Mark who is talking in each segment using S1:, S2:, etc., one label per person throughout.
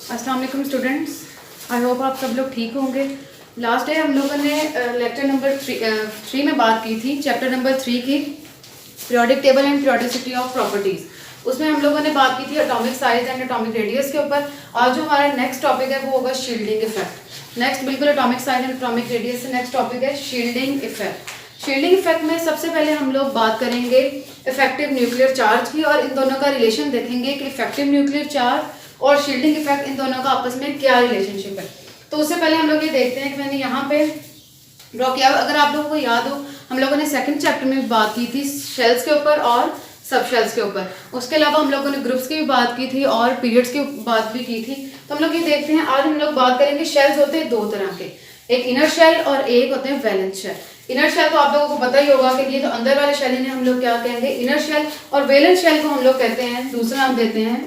S1: अस्सलाम वालेकुम students, I hope आप सब लोग ठीक होंगे। लास्ट डे हम लोगों ने लेक्चर नंबर थ्री में बात की थी, चैप्टर नंबर 3 की periodic table and periodicity of properties. उसमें हम लोगों ने बात की थी atomic size and atomic radius के ऊपर। आज जो हमारा नेक्स्ट टॉपिक है वो होगा शील्डिंग इफेक्ट। नेक्स्ट बिल्कुल atomic size and atomic radius से नेक्स्ट टॉपिक है शील्डिंग इफेक्ट। शील्डिंग इफेक्ट में सबसे पहले हम लोग बात करेंगे इफेक्टिव न्यूक्लियर चार्ज की और इन दोनों का रिलेशन देखेंगे कि इफेक्टिव न्यूक्लियर चार्ज और शील्डिंग इफेक्ट इन दोनों का आपस में क्या रिलेशनशिप है। तो उससे पहले हम लोग ये देखते हैं कि मैंने यहाँ पे ड्रॉ किया। अगर आप लोगों को याद हो, हम लोगों ने सेकंड चैप्टर में बात की थी शेल्स के ऊपर और सब शेल्स के ऊपर। उसके अलावा हम लोगों ने ग्रुप्स की भी बात की थी और पीरियड्स की बात भी की थी। तो हम लोग ये देखते हैं, आज हम लोग बात करेंगे शेल्स होते हैं दो तरह के, एक इनर शेल और एक होते हैं वैलेंस शेल। इनर शेल तो आप लोगों को पता ही होगा कि ये तो अंदर वाले शेल इन्हें हम लोग क्या कहेंगे, इनर शेल। और वैलेंस शेल को हम लोग कहते हैं, दूसरा नाम देते हैं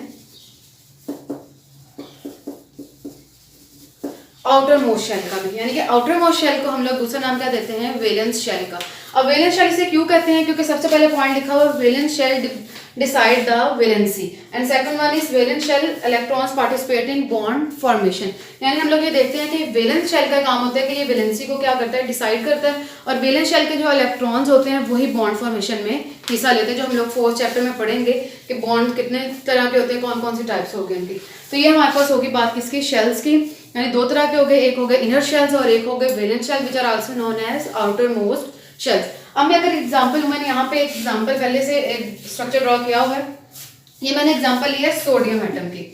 S1: आउटर मोस्ट शेल का भी, यानी कि आउटर मोस्ट शेल को हम लोग दूसरा नाम क्या देते हैं, वैलेंस शेल का। अब वैलेंस शेल इसे क्यों कहते हैं, क्योंकि सबसे पहले पॉइंट लिखा हुआ valence shell decide the valency and second one is valence shell electrons participate in bond formation. यानी हम लोग ये देखते हैं कि वैलेंस शेल का काम होता है कि ये वैलेंसी को क्या करता है, डिसाइड करता है। और वैलेंस शेल के जो इलेक्ट्रॉन्स होते हैं वही बॉन्ड फॉर्मेशन में हिस्सा लेते हैं, जो हम लोग फोर्थ चैप्टर में पढ़ेंगे कि बॉन्ड कितने तरह के होते हैं, कौन कौन सी टाइप्स हो गए इनकी। तो ये हमारे पास होगी बात किसकी, शेल्स की। यानी दो तरह के हो गए, एक हो गए इनर शेल्स और एक हो गए valence shell which are also known as outermost shells. अब मैं अगर एग्जांपल, मैंने यहाँ पे एक एग्जांपल पहले से एक स्ट्रक्चर ड्रॉ किया हुआ है। ये मैंने एग्जांपल लिया है सोडियम एटम की।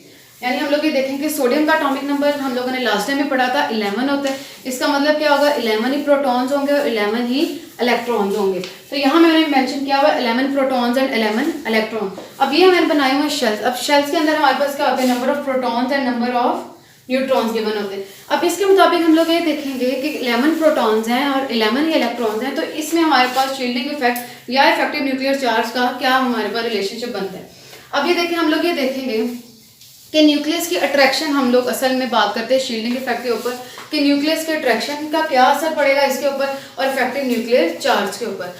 S1: यानी हम लोग ये देखेंगे सोडियम का एटॉमिक नंबर हम लोगों ने लास्ट टाइम में पढ़ा था 11 होता है। इसका मतलब क्या होगा, 11 ही प्रोटॉन्स होंगे और 11 ही इलेक्ट्रॉन्स होंगे। तो यहाँ मैंने मेंशन किया हुआ 11 प्रोटॉन्स एंड 11 इलेक्ट्रॉन। अब ये मैंने बनाए हुए शेल्स। अब शेल्स के अंदर हमारे पास क्या होता है, number of protons and number of neutrons given होते हैं। अब इसके मुताबिक हम लोग ये देखेंगे कि 11 प्रोटॉन्स हैं और 11 ही इलेक्ट्रॉन्स हैं। तो इसमें हमारे पास शील्डिंग इफेक्ट या इफेक्टिव न्यूक्लियर चार्ज का क्या हमारे पास रिलेशनशिप बनता है। अब ये देखें, हम लोग ये देखेंगे कि न्यूक्लियस की अट्रैक्शन, हम लोग असल में बात करते हैं शील्डिंग इफेक्ट के ऊपर कि न्यूक्लियस के अट्रैक्शन का क्या असर पड़ेगा इसके ऊपर और इफेक्टिव न्यूक्लियर चार्ज के ऊपर।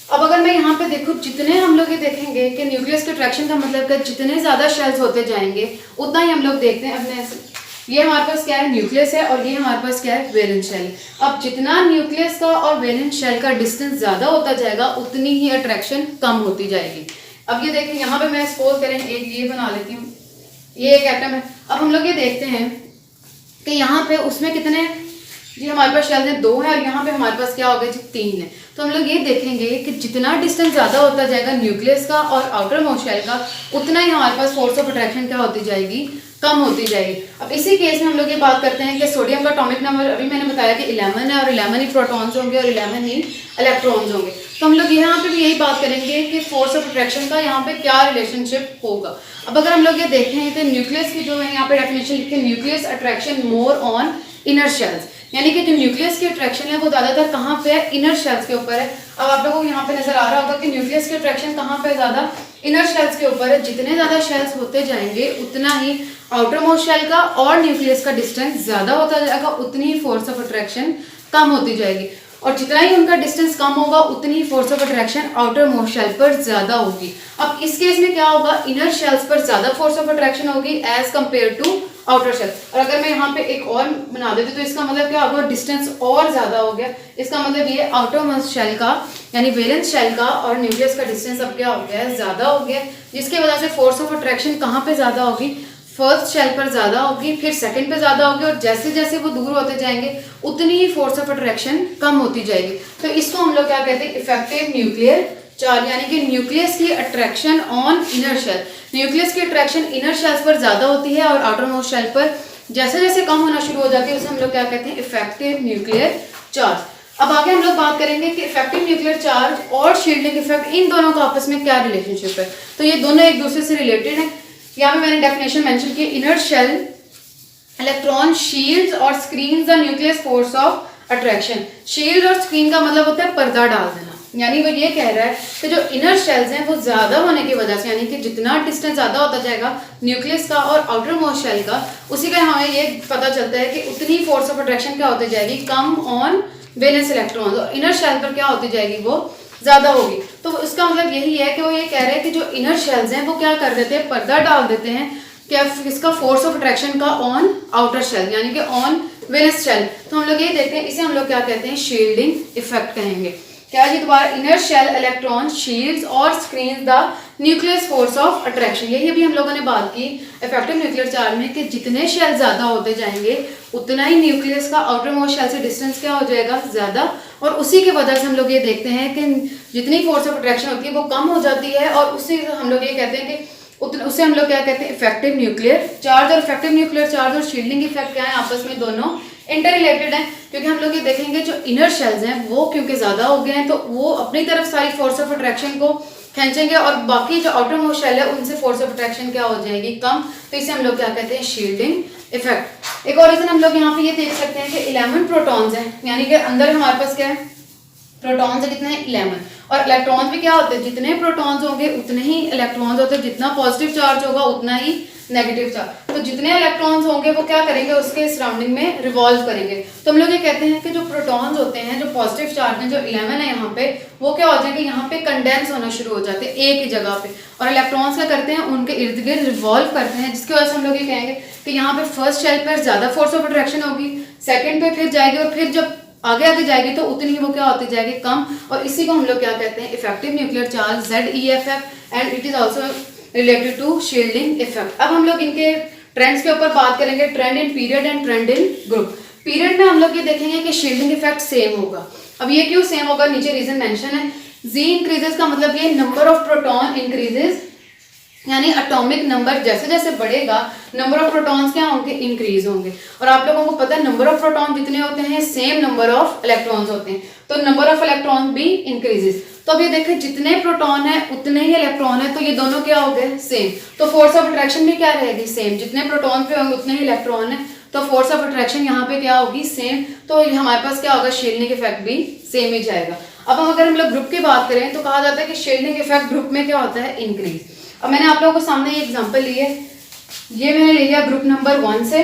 S1: अब अगर मैं यहाँ पे देखूँ, जितने हम लोग ये देखेंगे कि न्यूक्लियस के अट्रैक्शन का मतलब कि जितने ज़्यादा शेल्स होते जाएंगे उतना ही हम लोग देखते हैं अपने, ये हमारे पास क्या है, न्यूक्लियस है और ये हमारे पास क्या है, वैलेंस शेल। अब जितना न्यूक्लियस का और वैलेंस शेल का डिस्टेंस ज़्यादा होता जाएगा उतनी ही अट्रैक्शन कम होती जाएगी। अब ये देखें, यहाँ पे मैं सपोज करें एक ये बना लेती हूँ, ये एक एटम है। अब हम लोग ये देखते हैं कि यहाँ पे उसमें कितने, जी हमारे पास शेल्स हैं 2 है और यहाँ पे हमारे पास क्या हो गया जी 3 है। तो हम लोग ये देखेंगे कि जितना डिस्टेंस ज़्यादा होता जाएगा न्यूक्लियस का और आउटर मोस्ट शेल का, उतना ही हमारे पास फोर्स ऑफ अट्रैक्शन क्या होती जाएगी, कम होती जाएगी। अब इसी केस में हम लोग ये बात करते हैं कि सोडियम का एटॉमिक नंबर अभी मैंने बताया कि 11 है और 11 ही प्रोटॉन्स होंगे और 11 ही इलेक्ट्रॉन्स होंगे। तो हम लोग यहाँ पे भी यही बात करेंगे कि फोर्स ऑफ अट्रैक्शन का यहाँ पे क्या रिलेशनशिप होगा। अब अगर हम लोग ये देखें तो न्यूक्लियस की जो मैंने यहाँ पे डेफिनेशन लिखी है, nucleus attraction more on inner shells, यानी कि जो न्यूक्लियस की अट्रैक्शन है वो ज़्यादातर कहाँ पे है, इनर शेल्स के ऊपर है। अब आप लोगों को यहाँ पे नजर आ रहा होगा कि न्यूक्लियस की अट्रैक्शन कहाँ पे ज़्यादा, इनर शेल्स के ऊपर है। जितने ज़्यादा शेल्स होते जाएंगे उतना ही आउटर मोस्ट शेल का और न्यूक्लियस का डिस्टेंस ज़्यादा होता जाएगा, उतनी ही फोर्स ऑफ अट्रैक्शन कम होती जाएगी। और जितना ही उनका डिस्टेंस कम होगा उतनी ही force of attraction outer most shell पर ज़्यादा होगी। अब इस केस में क्या होगा, इनर शेल्स पर ज़्यादा फोर्स ऑफ अट्रैक्शन होगी as compare to outer shell. और अगर मैं यहाँ पे एक और बना देती तो इसका मतलब क्या होगा, डिस्टेंस और ज़्यादा हो गया। इसका मतलब ये आउटर मोस्ट शेल का यानी वैलेंस शेल का और न्यूक्लियस का डिस्टेंस अब क्या हो गया है, ज़्यादा हो गया, जिसकी वजह से फोर्स ऑफ अट्रैक्शन कहाँ पे ज़्यादा होगी, फर्स्ट शेल पर ज़्यादा होगी, फिर सेकंड पे ज़्यादा होगी और जैसे जैसे वो दूर होते जाएंगे उतनी ही फोर्स ऑफ अट्रैक्शन कम होती जाएगी। तो इसको हम लोग क्या कहते हैं, इफेक्टिव न्यूक्लियर चार्ज, यानी कि न्यूक्लियस की attraction on inner shell. Nucleus की अट्रैक्शन इनर शेल्स पर ज़्यादा होती है और आउटर मोस्ट शेल पर जैसे जैसे कम होना शुरू हो जाती है उसे हम लोग क्या कहते हैं, इफेक्टिव न्यूक्लियर चार्ज। अब आगे हम लोग बात करेंगे कि इफेक्टिव न्यूक्लियर चार्ज और शील्डिंग इफेक्ट इन दोनों का आपस में क्या रिलेशनशिप है। तो ये दोनों एक दूसरे से रिलेटेड है। यहाँ पे मैंने डेफिनेशन मेंशन की, इनर शेल इलेक्ट्रॉन शील्ड्स और screen the nucleus force of attraction. Shield और स्क्रीन का मतलब होता है पर्दा डाल देना, यानी वो ये कह रहा है कि जो इनर शेल्स हैं वो ज़्यादा होने की वजह से, यानी कि जितना डिस्टेंस ज़्यादा होता जाएगा न्यूक्लियस का और आउटर मोस्ट शेल का, उसी का हमें ये पता चलता है कि उतनी फोर्स ऑफ अट्रैक्शन क्या होती जाएगी, कम ऑन वैलेंस इलेक्ट्रॉन्स, और इनर शेल पर क्या होती जाएगी, वो ज़्यादा होगी। तो इसका मतलब यही है कि वो ये कह रहे हैं कि जो इनर शेल्स हैं वो क्या कर देते हैं, पर्दा डाल देते हैं क्या किसका, फोर्स ऑफ अट्रैक्शन का ऑन आउटर शेल यानी कि ऑन वैलेंस शेल। तो हम लोग ये देखते हैं, इसे हम लोग क्या कहते हैं, शील्डिंग इफेक्ट कहेंगे। क्या जी दोबारा, इनर शेल इलेक्ट्रॉन शील्ड्स और screen the nucleus force of attraction. यही अभी हम लोगों ने बात की इफेक्टिव न्यूक्लियर चार्ज में कि जितने शेल ज्यादा होते जाएंगे उतना ही न्यूक्लियस का आउटर मोस्ट शेल से डिस्टेंस क्या हो जाएगा, ज्यादा, और उसी की वजह से हम लोग ये देखते हैं कि जितनी फोर्स ऑफ अट्रैक्शन होती है वो कम हो जाती है, और उसी हम लोग ये कहते हैं कि उसे हम लोग क्या कहते हैं, इफेक्टिव न्यूक्लियर चार्ज। और इफेक्टिव न्यूक्लियर चार्ज और शील्डिंग इफेक्ट क्या है, आपस में दोनों इंटर रिलेटेड है, क्योंकि हम लोग ये देखेंगे जो इनर शेल्स हैं वो क्योंकि ज्यादा हो गए हैं तो वो अपनी तरफ सारी फोर्स ऑफ अट्रैक्शन को खींचेंगे, और बाकी जो आउटर मोस्ट शेल है उनसे फोर्स ऑफ अट्रैक्शन क्या हो जाएगी, कम। तो इसे हम लोग क्या कहते हैं, शील्डिंग इफेक्ट। एक और रीजन हम लोग यहाँ पे ये देख सकते हैं कि 11 प्रोटॉन्स हैं, यानी कि अंदर हमारे पास क्या है, प्रोटॉन्स है कितने हैं, 11, और इलेक्ट्रॉन्स भी क्या होते हैं, जितने प्रोटॉन्स होंगे उतने ही इलेक्ट्रॉन्स होते हैं, जितना पॉजिटिव चार्ज होगा उतना ही नेगेटिव चार्ज। तो जितने इलेक्ट्रॉन्स होंगे वो क्या करेंगे, उसके सराउंडिंग में रिवॉल्व करेंगे। तो हम लोग ये कहते हैं कि जो प्रोटॉन्स होते हैं, जो पॉजिटिव चार्ज हैं, जो 11 है यहाँ पे, वो क्या हो जाएंगे, यहाँ पे कंडेंस होना शुरू हो जाते हैं एक ही जगह पे, और इलेक्ट्रॉन्स क्या करते हैं, उनके इर्द गिर्द रिवॉल्व करते हैं, जिसकी वजह से हम लोग ये कहेंगे कि यहाँ पे फर्स्ट शेल पर ज्यादा फोर्स ऑफ अट्रैक्शन होगी, सेकेंड पे फिर जाएगी, और फिर जब आगे आगे जाएगी तो उतनी ही वो क्या होती जाएगी, कम। और इसी को हम लोग क्या कहते हैं, effective nuclear charge, ZEFF, and it is also related to shielding effect. अब हम लोग इनके ट्रेंड्स के ऊपर बात करेंगे, trend in period and trend in group. Period में हम लोग ये देखेंगे कि शील्डिंग इफेक्ट सेम होगा। अब ये क्यों सेम होगा, नीचे रीजन मेंशन है। जी इंक्रीजेस का मतलब ये नंबर ऑफ प्रोटॉन इंक्रीजेस, यानी एटॉमिक नंबर जैसे जैसे बढ़ेगा नंबर ऑफ प्रोटॉन्स क्या होंगे, इंक्रीज होंगे। और आप लोगों को पता है नंबर ऑफ प्रोटॉन जितने होते हैं सेम नंबर ऑफ इलेक्ट्रॉन्स होते हैं, तो नंबर ऑफ इलेक्ट्रॉन भी इंक्रीजेस। तो अब ये देखें जितने प्रोटॉन है उतने ही इलेक्ट्रॉन है, तो ये दोनों क्या हो गए, सेम। तो फोर्स ऑफ अट्रैक्शन भी क्या रहेगी, सेम। जितने प्रोटॉन पे होंगे उतने ही इलेक्ट्रॉन है, तो फोर्स ऑफ अट्रैक्शन यहाँ पे क्या होगी, सेम। तो हमारे पास क्या होगा, शील्डिंग इफेक्ट भी सेम ही जाएगा। अब अगर हम लोग ग्रुप की बात करें तो कहा जाता है कि शील्डिंग इफेक्ट ग्रुप में क्या होता है, इंक्रीज। अब मैंने आप लोगों को सामने ये एग्जांपल ली है, ये मैंने ले लिया ग्रुप नंबर 1 से,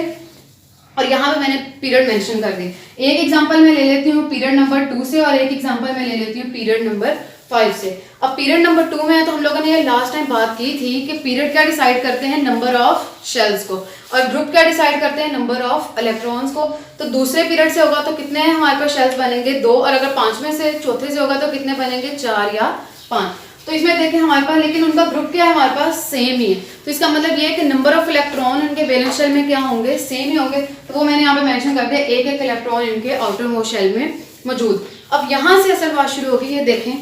S1: और यहाँ पे मैंने पीरियड मेंशन कर दी। एक एग्जांपल मैं ले लेती हूँ पीरियड नंबर 2 से, और एक एग्जांपल मैं ले लेती हूँ पीरियड नंबर 5 से। अब पीरियड नंबर 2 में है तो हम लोगों ने ये लास्ट टाइम बात की थी कि पीरियड क्या डिसाइड करते हैं, नंबर ऑफ शेल्स को, और ग्रुप क्या डिसाइड करते हैं, नंबर ऑफ इलेक्ट्रॉन्स को। तो दूसरे पीरियड से होगा तो कितने हमारे पास शेल्स बनेंगे, 2, और अगर 5वें से चौथे से होगा तो कितने बनेंगे, 4 या 5। तो इसमें देखें हमारे पास, लेकिन उनका ग्रुप क्या है, हमारे पास सेम ही है। तो इसका मतलब ये है कि नंबर ऑफ इलेक्ट्रॉन इनके वैलेंस शेल में क्या होंगे, सेम ही होंगे। तो वो मैंने यहाँ पे मेंशन कर दिया, एक एक इलेक्ट्रॉन इनके आउटर मोस्ट शेल में मौजूद। अब यहाँ से असल बात शुरू होगी, ये देखें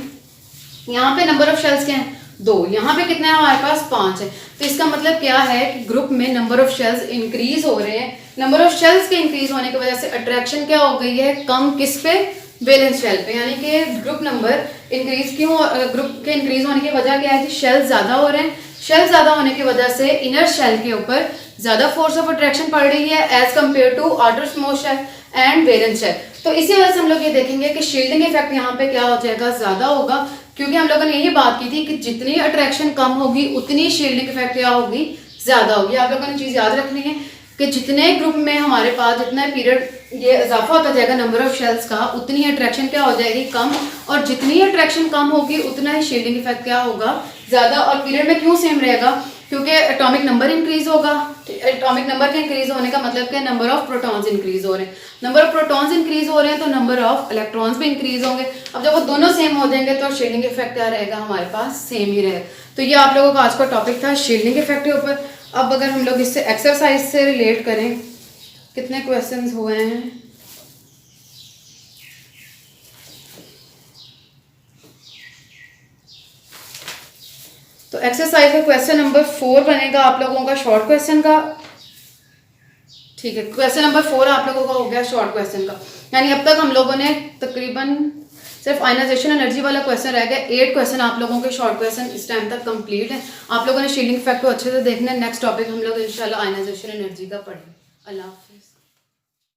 S1: यहाँ पे नंबर ऑफ शेल्स क्या है, 2, यहाँ पे कितना है हमारे पास, 5 है। तो इसका मतलब क्या है कि ग्रुप में नंबर ऑफ शेल्स इंक्रीज हो रहे हैं। नंबर ऑफ शेल्स के इंक्रीज होने की वजह से अट्रैक्शन क्या हो गई है, कम। किस पे, वैलेंस शेल पे, यानी कि ग्रुप नंबर इंक्रीज क्यों, ग्रुप के इंक्रीज होने की वजह क्या है, शेल ज्यादा हो रहे हैं। शेल ज्यादा होने की वजह से इनर शेल के ऊपर ज्यादा फोर्स ऑफ अट्रैक्शन पड़ रही है as compare to outer most shell and valence shell. तो इसी वजह से हम लोग ये देखेंगे कि शील्डिंग इफेक्ट यहाँ पे क्या हो जाएगा, ज्यादा होगा, क्योंकि हम लोगों ने यही बात की थी कि जितनी अट्रैक्शन कम होगी उतनी शील्डिंग इफेक्ट क्या होगी, ज्यादा होगी। आप लोगों ने चीज याद रखनी है कि जितने ग्रुप में हमारे पास जितना पीरियड ये इजाफा होता जाएगा नंबर ऑफ शेल्स का, उतनी अट्रैक्शन क्या हो जाएगी, कम, और जितनी अट्रैक्शन कम होगी उतना ही शील्डिंग इफेक्ट क्या होगा, ज्यादा। और पीरियड में क्यों सेम रहेगा, क्योंकि एटॉमिक नंबर इंक्रीज होगा। एटॉमिक नंबर के इंक्रीज होने का मतलब क्या, नंबर ऑफ प्रोटॉन्स इंक्रीज हो रहे हैं। नंबर ऑफ प्रोटॉन्स इंक्रीज हो रहे हैं तो नंबर ऑफ इलेक्ट्रॉन्स भी इंक्रीज होंगे। अब जब वो दोनों सेम हो जाएंगे तो शील्डिंग इफेक्ट क्या रहेगा, हमारे पास सेम ही रहेगा। तो ये आप लोगों का आज का टॉपिक था शील्डिंग इफेक्ट के ऊपर। अब अगर हम लोग इससे एक्सरसाइज से रिलेट करें, कितने क्वेश्चंस हुए हैं, तो एक्सरसाइज का क्वेश्चन नंबर 4 बनेगा आप लोगों का, शॉर्ट क्वेश्चन का। ठीक है, क्वेश्चन नंबर 4 आप लोगों का हो गया शॉर्ट क्वेश्चन का, यानी अब तक हम लोगों ने तकरीबन सिर्फ आयनाइजेशन एनर्जी वाला क्वेश्चन रह गया। 8 क्वेश्चन आप लोगों के शॉर्ट क्वेश्चन इस टाइम तक कंप्लीट है। आप लोगों ने शील्डिंग इफेक्ट को अच्छे से देखना है। नेक्स्ट टॉपिक हम लोग इंशाल्लाह आयनाइजेशन एनर्जी का पढ़ेंगे। अल्लाह हाफिज़।